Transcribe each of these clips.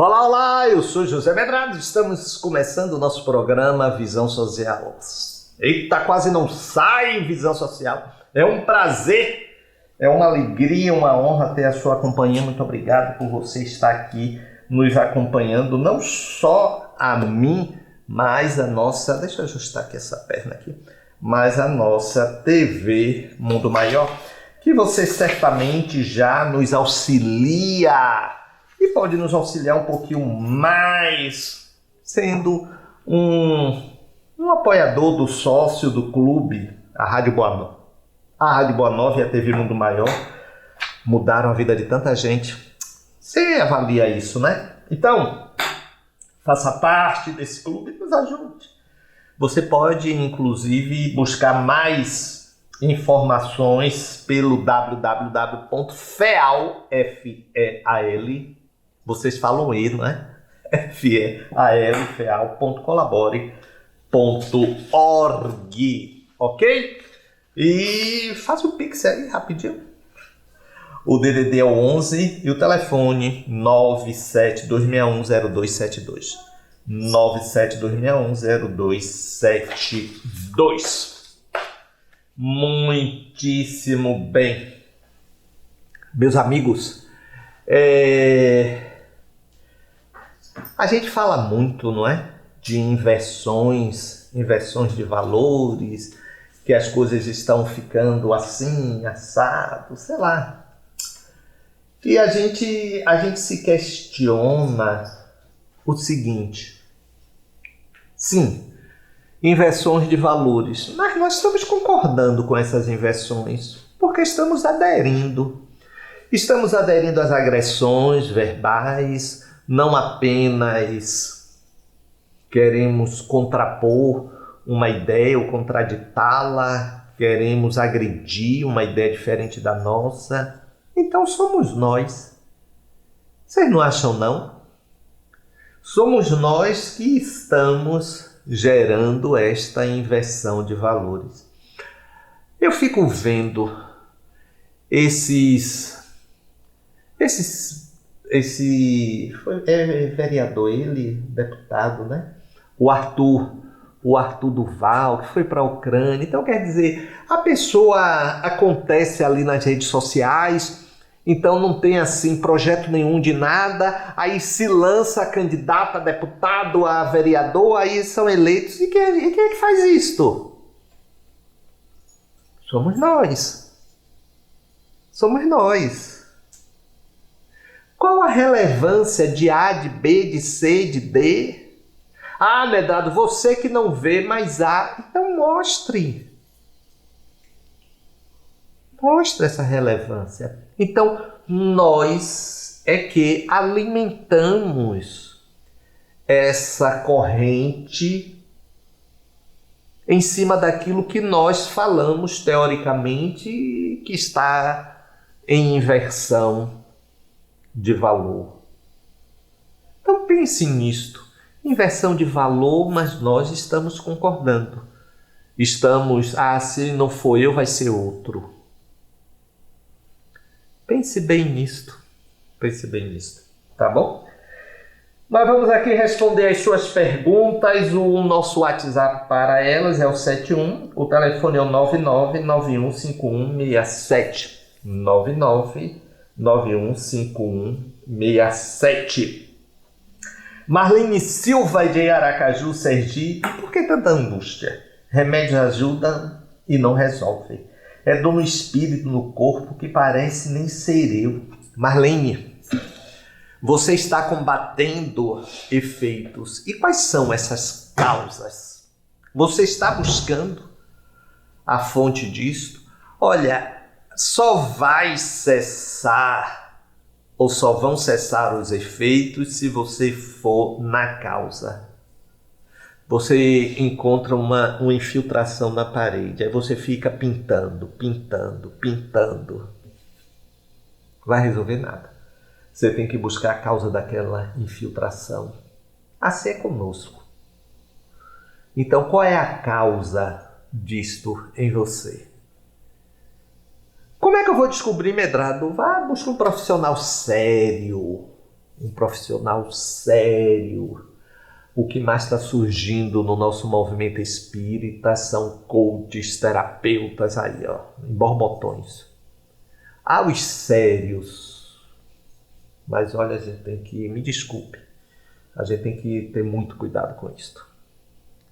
Olá, olá, eu sou José Medrado, estamos começando o nosso programa Visão Social. Eita, quase não sai Visão Social. É um prazer, é uma alegria, uma honra ter a sua companhia. Muito obrigado por você estar aqui nos acompanhando, não só a mim, mas a nossa, deixa eu ajustar aqui essa perna aqui, mas a nossa TV Mundo Maior, que você certamente já nos auxilia e pode nos auxiliar um pouquinho mais, sendo um apoiador do sócio do clube, a Rádio Boa Nova. A Rádio Boa Nova e a TV Mundo Maior mudaram a vida de tanta gente. Você avalia isso, né? Então, faça parte desse clube e nos ajude. Você pode, inclusive, buscar mais informações pelo www.feal, F-E-A-L, vocês falam E, né? F-E-A-L, feal.colabore.org, ok? E faça o Pix aí, rapidinho. O DDD é o 11 e o telefone 972610272. 972610272. Muitíssimo bem. Meus amigos, a gente fala muito, não é? De inversões de valores, que as coisas estão ficando assim, assado, sei lá. E a gente se questiona o seguinte: sim, inversões de valores, mas nós estamos concordando com essas inversões porque estamos aderindo às agressões verbais, não apenas queremos contrapor uma ideia ou contraditá-la, queremos agredir uma ideia diferente da nossa. Então somos nós. Vocês não acham, não? Somos nós que estamos gerando esta inversão de valores. Eu fico vendo esse vereador, ele, deputado, né? O Arthur Duval, que foi para a Ucrânia. Então, quer dizer, a pessoa acontece ali nas redes sociais, então não tem assim projeto nenhum de nada, aí se lança a candidato a deputado, a vereador, aí são eleitos. E quem é que faz isto? Somos nós. Somos nós. Qual a relevância de A, de B, de C, de D? Ah, Medrado, você que não vê, mas há. Então mostre. Mostre essa relevância. Então, nós é que alimentamos essa corrente em cima daquilo que nós falamos teoricamente que está em inversão de valor. Então pense nisto. Inversão de valor, mas nós estamos concordando. Se não for eu, vai ser outro. Pense bem nisto. Tá bom? Nós vamos aqui responder as suas perguntas. O nosso WhatsApp para elas é o 71. O telefone é o 99915167. 99915167. Marlene Silva de Aracaju, Sergipe. Por que tanta angústia? Remédios ajudam e não resolvem. É dor no espírito, no corpo, que parece nem ser eu. Marlene, você está combatendo efeitos. E quais são essas causas? Você está buscando a fonte disto? Olha, só vai cessar ou só vão cessar os efeitos se você for na causa. Você encontra uma infiltração na parede, aí você fica pintando. Vai resolver nada. Você tem que buscar a causa daquela infiltração. Assim é conosco. Então, qual é a causa disto em você? Como é que eu vou descobrir, Medrado? Vá buscar um profissional sério. um profissional sério. O que mais está surgindo no nosso movimento espírita são coaches, terapeutas aí, ó, em borbotões. Há os sérios, mas olha, a gente tem que, me desculpe, a gente tem que ter muito cuidado com isso.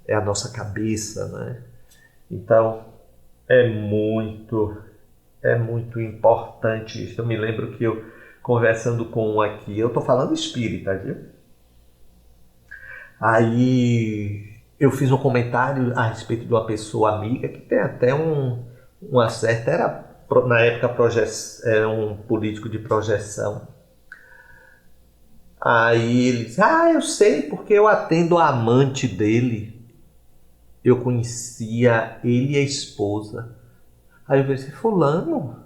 É a nossa cabeça, né? Então, é muito importante isso. Eu me lembro que eu, conversando com um aqui, eu tô falando espírita, viu? Aí eu fiz um comentário a respeito de uma pessoa amiga que tem até uma certa, era na época era um político de projeção. Aí ele disse, eu sei porque eu atendo a amante dele. Eu conhecia ele e a esposa. Aí eu disse, fulano,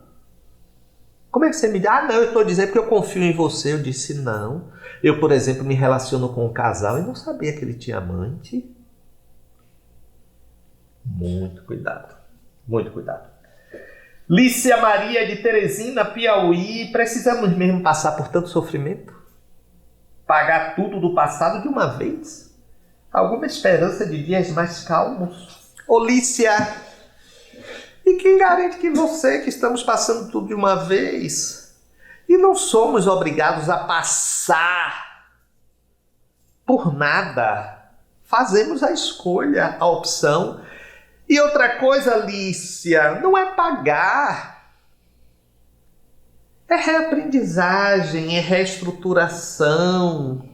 como é que você me diz? Não, eu estou dizendo porque eu confio em você. Eu disse, não. Eu, por exemplo, me relaciono com um casal e não sabia que ele tinha amante. Muito cuidado, muito cuidado. Lícia Maria de Teresina, Piauí, precisamos mesmo passar por tanto sofrimento? Pagar tudo do passado de uma vez? Alguma esperança de dias mais calmos? Ô Lícia, e quem garante que você, que estamos passando tudo de uma vez, e não somos obrigados a passar por nada, fazemos a escolha, a opção. E outra coisa, Lícia, não é pagar, é reaprendizagem, é reestruturação.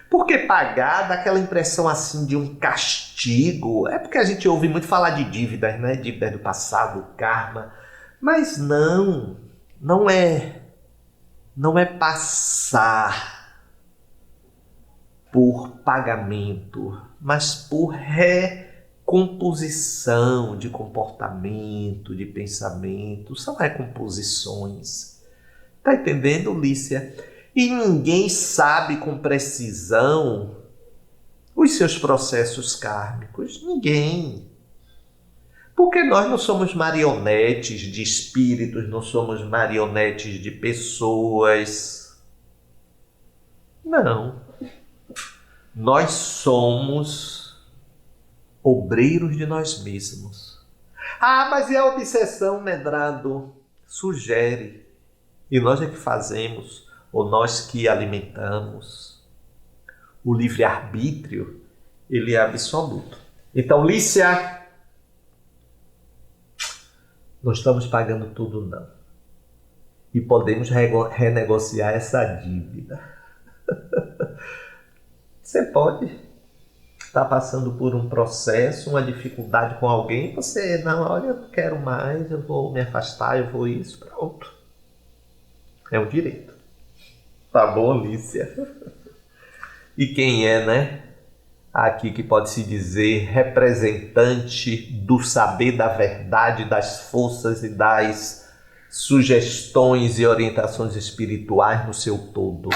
Porque pagar dá aquela impressão assim de um castigo. É porque a gente ouve muito falar de dívidas, né? Dívidas do passado, karma. Mas não é passar por pagamento, mas por recomposição de comportamento, de pensamento. São recomposições. Tá entendendo, Lícia? E ninguém sabe com precisão os seus processos kármicos. Ninguém. Porque nós não somos marionetes de espíritos, não somos marionetes de pessoas. Não. Nós somos obreiros de nós mesmos. Mas é a obsessão, Medrado, sugere. E nós é que fazemos, ou nós que alimentamos. O livre-arbítrio, ele é absoluto. Então, Lícia, não estamos pagando tudo, não. E podemos renegociar essa dívida. Você pode estar passando por um processo, uma dificuldade com alguém, você, não, olha, eu não quero mais, eu vou me afastar, eu vou isso, pronto. É um direito. Tá bom, Lícia? E quem é, né? Aqui que pode se dizer representante do saber da verdade, das forças e das sugestões e orientações espirituais no seu todo.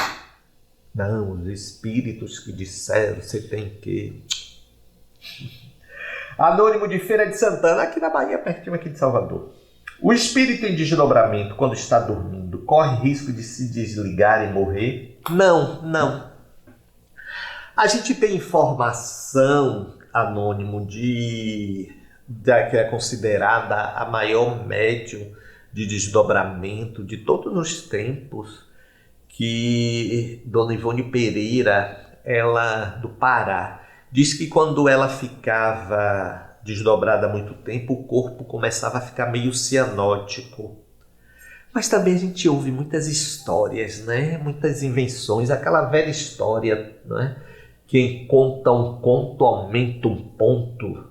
Não, os espíritos que disseram, você tem que... Anônimo de Feira de Santana, aqui na Bahia, pertinho aqui de Salvador. O espírito em desdobramento, quando está dormindo, corre risco de se desligar e morrer? Não. A gente tem informação, Anônimo, que é considerada a maior médium de desdobramento de todos os tempos, que Dona Ivone Pereira, ela do Pará, diz que quando ela ficava desdobrada há muito tempo, o corpo começava a ficar meio cianótico. Mas também a gente ouve muitas histórias, né? Muitas invenções, aquela velha história, né? Quem conta um conto aumenta um ponto.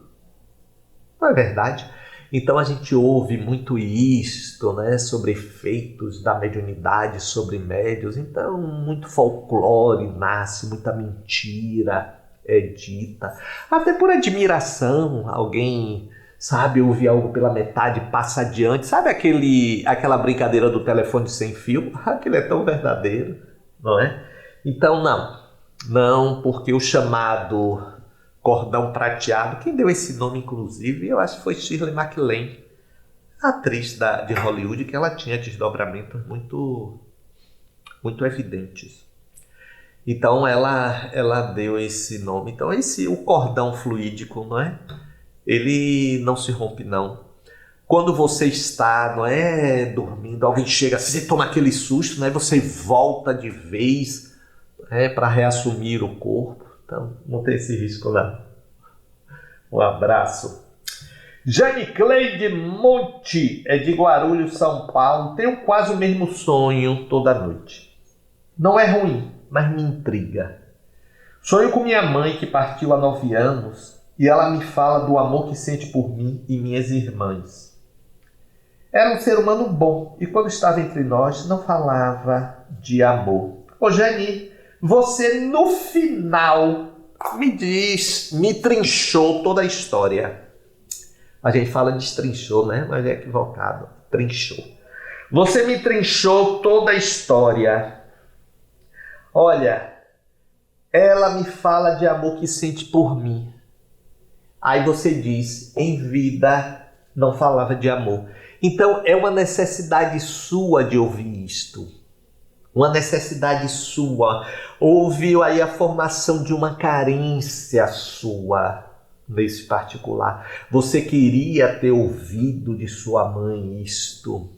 Não é verdade? Então a gente ouve muito isto, né? Sobre efeitos da mediunidade sobre médiuns. Então muito folclore nasce, muita mentira é dita, até por admiração, alguém, sabe, ouve algo pela metade, passa adiante, sabe aquela brincadeira do telefone sem fio? Aquilo é tão verdadeiro, não é? Então não, porque o chamado cordão prateado, quem deu esse nome inclusive, eu acho que foi Shirley MacLaine, atriz de Hollywood, que ela tinha desdobramentos muito, muito evidentes. Então ela deu esse nome. Então o cordão fluídico, não é? Ele não se rompe, não. Quando você está, não é, dormindo, alguém chega, você toma aquele susto, né? Você volta de vez, para reassumir o corpo. Então não tem esse risco lá. Um abraço. Jane Cleide Monte é de Guarulhos, São Paulo. Tenho quase o mesmo sonho toda noite. Não é ruim, mas me intriga. Sonho com minha mãe que partiu há 9 anos e ela me fala do amor que sente por mim e minhas irmãs. Era um ser humano bom e quando estava entre nós não falava de amor. Ô Jane, você no final me trinchou toda a história. A gente fala destrinchou, né? Mas é equivocado. Trinchou. Você me trinchou toda a história. Olha, ela me fala de amor que sente por mim. Aí você diz, em vida não falava de amor. Então é uma necessidade sua de ouvir isto. Uma necessidade sua. Ouviu aí a formação de uma carência sua. Nesse particular, você queria ter ouvido de sua mãe isto,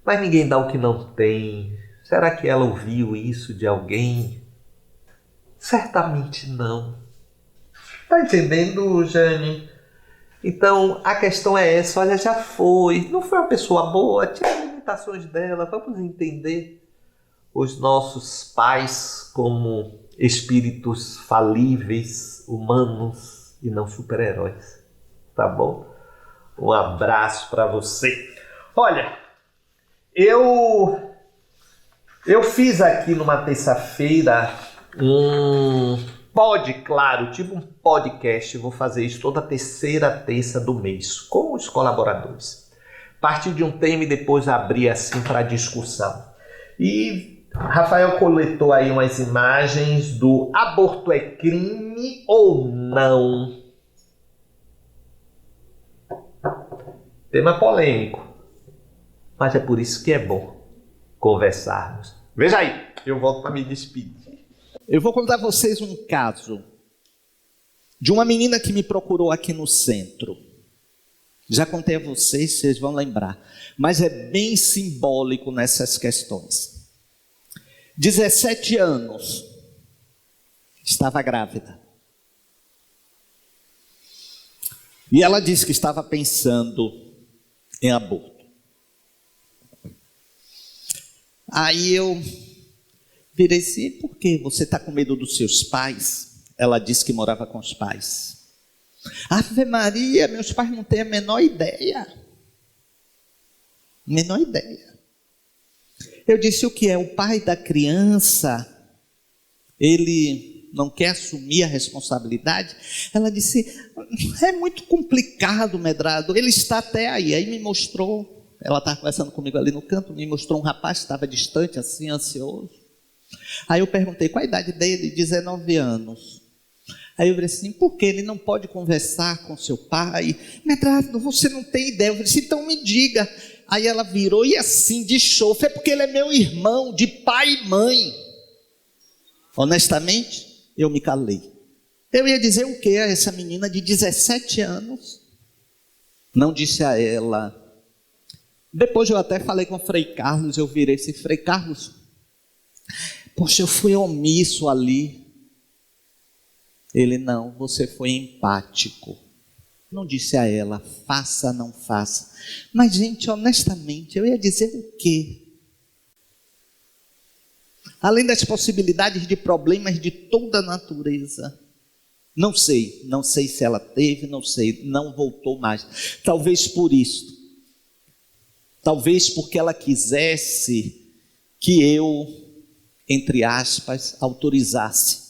mas ninguém dá o que não tem. Será que ela ouviu isso de alguém? Certamente não. Tá entendendo, Jane? Então a questão é essa, olha, já foi, não foi uma pessoa boa, tinha as limitações dela, vamos entender os nossos pais como espíritos falíveis, humanos, e não super-heróis, tá bom? Um abraço para você. Olha, eu fiz aqui numa terça-feira tipo um podcast, vou fazer isso toda terceira terça do mês, com os colaboradores. Partir de um tema e depois abrir assim para discussão. E Rafael coletou aí umas imagens do aborto é crime ou não? Tema polêmico, mas é por isso que é bom conversarmos. Veja aí, eu volto para me despedir. Eu vou contar a vocês um caso de uma menina que me procurou aqui no centro. Já contei a vocês vão lembrar, mas é bem simbólico nessas questões. 17 anos, estava grávida. E ela disse que estava pensando em aborto. Aí eu virei assim, por que você está com medo dos seus pais? Ela disse que morava com os pais. Ave Maria, meus pais não têm a menor ideia. Menor ideia. Eu disse, o que é? O pai da criança, ele não quer assumir a responsabilidade? Ela disse, é muito complicado, Medrado, ele está até aí. Aí me mostrou, ela estava conversando comigo ali no canto, me mostrou um rapaz que estava distante, assim, ansioso. Aí eu perguntei, qual a idade dele? 19 anos. Aí eu falei assim, por que ele não pode conversar com seu pai? Medrado, você não tem ideia. Eu falei assim, então me diga. Aí ela virou e assim, de chofre, é porque ele é meu irmão, de pai e mãe. Honestamente, eu me calei. Eu ia dizer o que a essa menina de 17 anos? Não disse a ela. Depois eu até falei com o Frei Carlos, eu virei esse Frei Carlos. Poxa, eu fui omisso ali. Ele, não, você foi empático. Não disse a ela, faça, não faça. Mas, gente, honestamente, eu ia dizer o quê? Além das possibilidades de problemas de toda a natureza. Não sei se ela teve, não sei, não voltou mais. Talvez por isso. Talvez porque ela quisesse que eu, entre aspas, autorizasse.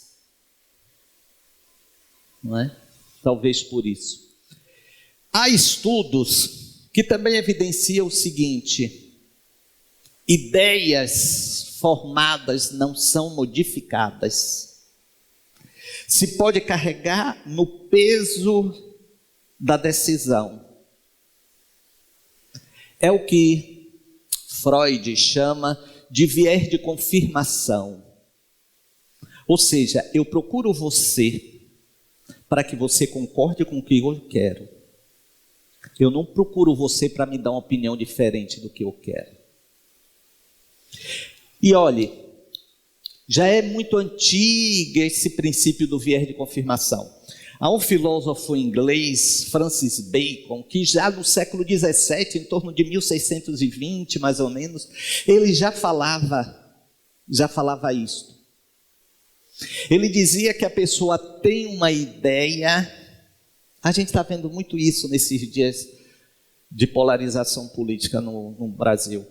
Não é? Talvez por isso. Há estudos que também evidenciam o seguinte: ideias formadas não são modificadas. Se pode carregar no peso da decisão. É o que Freud chama de viés de confirmação. Ou seja, eu procuro você para que você concorde com o que eu quero. Eu não procuro você para me dar uma opinião diferente do que eu quero. E olhe, já é muito antigo esse princípio do viés de confirmação. Há um filósofo inglês, Francis Bacon, que já no século XVII, em torno de 1620 mais ou menos, ele já falava isso. Ele dizia que a pessoa tem uma ideia, a gente está vendo muito isso nesses dias de polarização política no Brasil.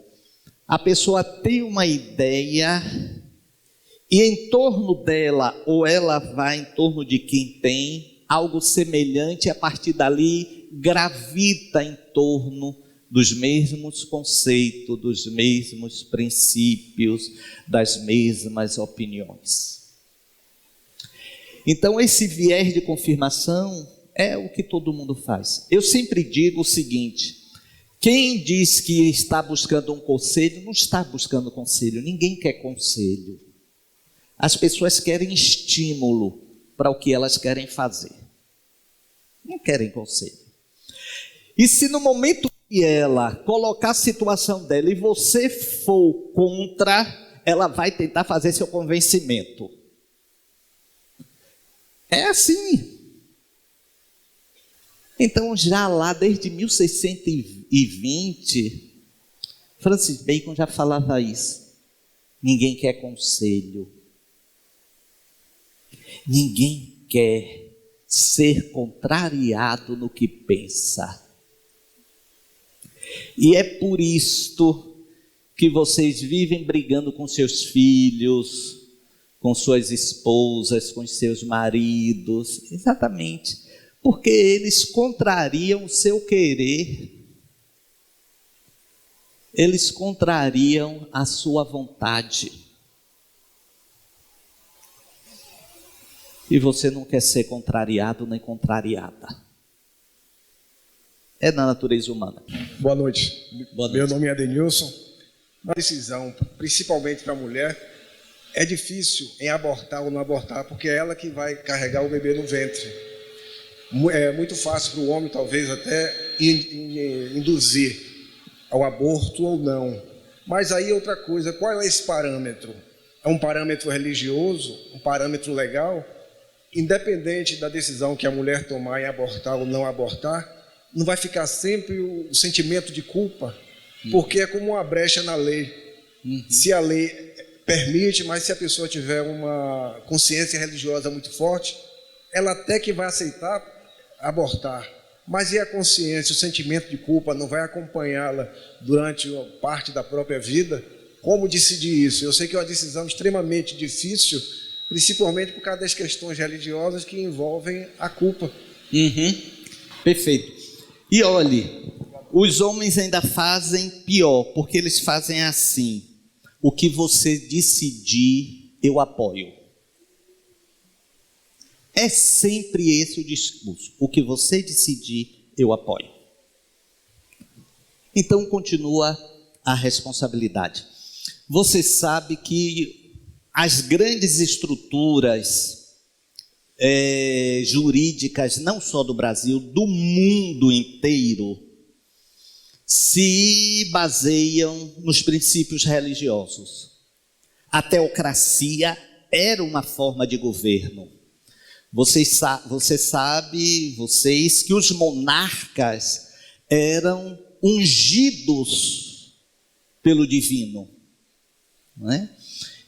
A pessoa tem uma ideia e em torno dela, ou ela vai em torno de quem tem algo semelhante, e a partir dali gravita em torno dos mesmos conceitos, dos mesmos princípios, das mesmas opiniões. Então esse viés de confirmação é o que todo mundo faz. Eu sempre digo o seguinte: quem diz que está buscando um conselho, não está buscando conselho, ninguém quer conselho. As pessoas querem estímulo para o que elas querem fazer. Não querem conselho. E se no momento que ela colocar a situação dela e você for contra, ela vai tentar fazer seu convencimento. É assim. Então, já lá desde 1620, Francis Bacon já falava isso. Ninguém quer conselho. Ninguém quer ser contrariado no que pensa. E é por isto que vocês vivem brigando com seus filhos, com suas esposas, com seus maridos. Exatamente. Porque eles contrariam o seu querer. Eles contrariam a sua vontade. E você não quer ser contrariado nem contrariada. É na natureza humana. Boa noite. Boa noite. Meu nome é Adenilson. Uma decisão, principalmente para a mulher, é difícil em abortar ou não abortar, porque é ela que vai carregar o bebê no ventre. É muito fácil para o homem, talvez, até induzir ao aborto ou não. Mas aí outra coisa, qual é esse parâmetro? É um parâmetro religioso? Um parâmetro legal? Independente da decisão que a mulher tomar em abortar ou não abortar, não vai ficar sempre o sentimento de culpa, porque é como uma brecha na lei. Se a lei permite, mas se a pessoa tiver uma consciência religiosa muito forte, ela até que vai aceitar abortar, mas e a consciência, o sentimento de culpa não vai acompanhá-la durante parte da própria vida? Como decidir isso? Eu sei que é uma decisão extremamente difícil, principalmente por causa das questões religiosas que envolvem a culpa. Perfeito. E olhe, os homens ainda fazem pior, porque eles fazem assim: o que você decidir, eu apoio. É sempre esse o discurso: o que você decidir, eu apoio. Então continua a responsabilidade. Você sabe que as grandes estruturas jurídicas, não só do Brasil, do mundo inteiro, se baseiam nos princípios religiosos. A teocracia era uma forma de governo. Vocês que os monarcas eram ungidos pelo divino, não é?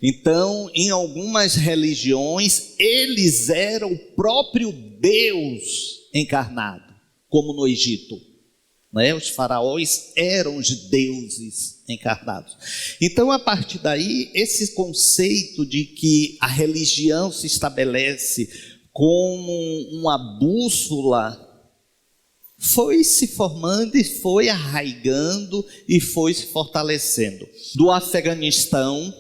Então, em algumas religiões, eles eram o próprio Deus encarnado, como no Egito. Não é? Os faraós eram os deuses encarnados. Então, a partir daí, esse conceito de que a religião se estabelece como uma bússola foi se formando e foi arraigando e foi se fortalecendo. Do Afeganistão,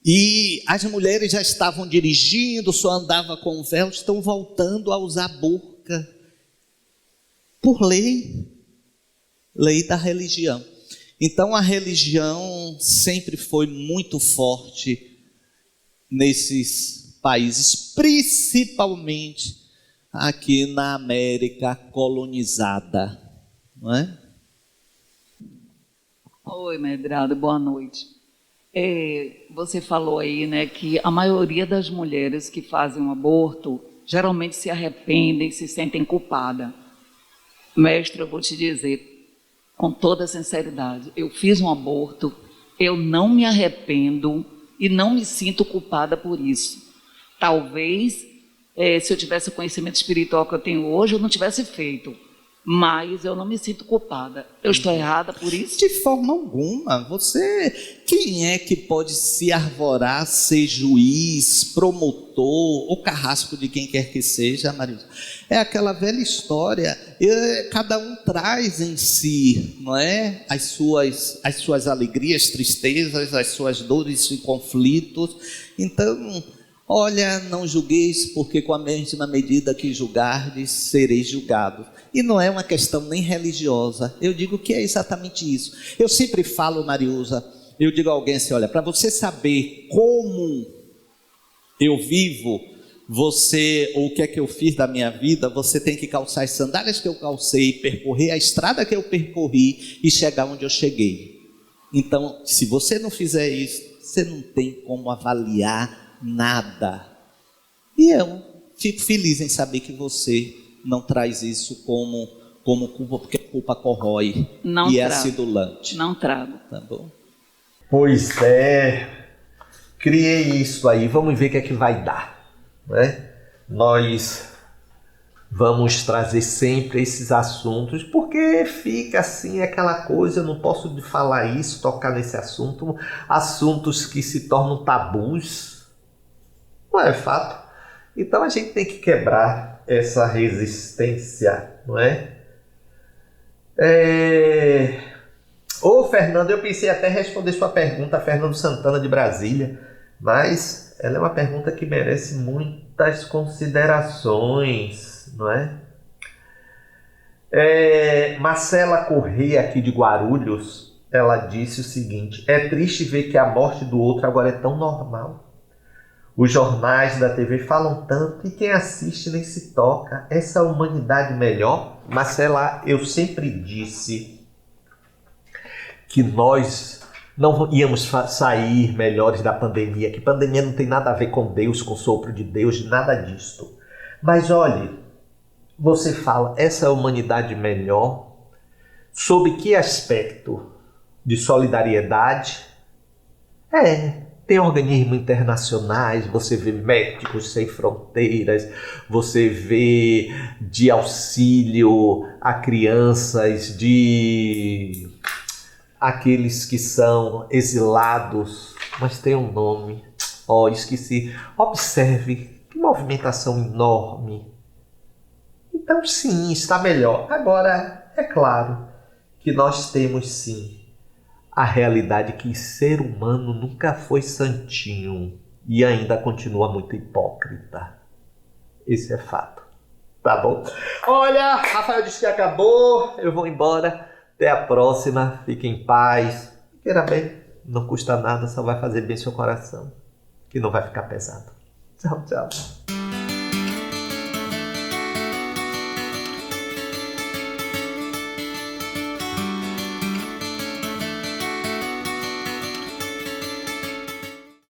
e as mulheres já estavam dirigindo, só andava com véu, estão voltando a usar burca por lei da religião. Então a religião sempre foi muito forte nesses países, principalmente aqui na América colonizada, não é? Oi, medrado, boa noite. Você falou aí, né, que a maioria das mulheres que fazem um aborto geralmente se arrependem, se sentem culpadas. Mestre, eu vou te dizer, com toda sinceridade, eu fiz um aborto, eu não me arrependo e não me sinto culpada por isso. Talvez, se eu tivesse o conhecimento espiritual que eu tenho hoje, eu não tivesse feito. Mas eu não me sinto culpada. Eu estou errada por isso? De forma alguma. Quem é que pode se arvorar, ser juiz, promotor ou carrasco de quem quer que seja, Maria? É aquela velha história. Cada um traz em si, não é? As suas alegrias, tristezas, as suas dores e conflitos. Então, olha, não julgueis, porque com a mesma medida que julgardes, sereis julgados. E não é uma questão nem religiosa, eu digo que é exatamente isso. Eu sempre falo, Mariusa, eu digo a alguém assim, olha, para você saber como eu vivo, ou o que é que eu fiz da minha vida, você tem que calçar as sandálias que eu calcei, percorrer a estrada que eu percorri e chegar onde eu cheguei. Então, se você não fizer isso, você não tem como avaliar nada. E eu fico feliz em saber que você não traz isso como culpa, porque a culpa corrói não e trago. É acidulante. Não trago. Tá bom? Pois é, criei isso aí, vamos ver o que é que vai dar, né? Nós vamos trazer sempre esses assuntos, porque fica assim aquela coisa, eu não posso falar isso, tocar nesse assunto, assuntos que se tornam tabus, não é fato? Então a gente tem que quebrar essa resistência, não é? Ô Fernando, eu pensei até responder sua pergunta, Fernando Santana de Brasília, mas ela é uma pergunta que merece muitas considerações, não é? Marcela Corrêa, aqui de Guarulhos, ela disse o seguinte: é triste ver que a morte do outro agora é tão normal. Os jornais da TV falam tanto e quem assiste nem se toca. Essa humanidade melhor? Marcela, eu sempre disse que nós não íamos sair melhores da pandemia, que pandemia não tem nada a ver com Deus, com o sopro de Deus, nada disto. Mas olhe, você fala, essa humanidade melhor, sob que aspecto? De solidariedade? Tem organismos internacionais, você vê Médicos Sem Fronteiras, você vê de auxílio a crianças, de aqueles que são exilados, mas tem um nome, esqueci. Observe, que movimentação enorme. Então sim, está melhor. Agora, é claro que nós temos sim a realidade que ser humano nunca foi santinho e ainda continua muito hipócrita. Esse é fato. Tá bom? Olha, Rafael disse que acabou, eu vou embora. Até a próxima, fique em paz. Queira bem, não custa nada, só vai fazer bem seu coração, que não vai ficar pesado. Tchau, tchau.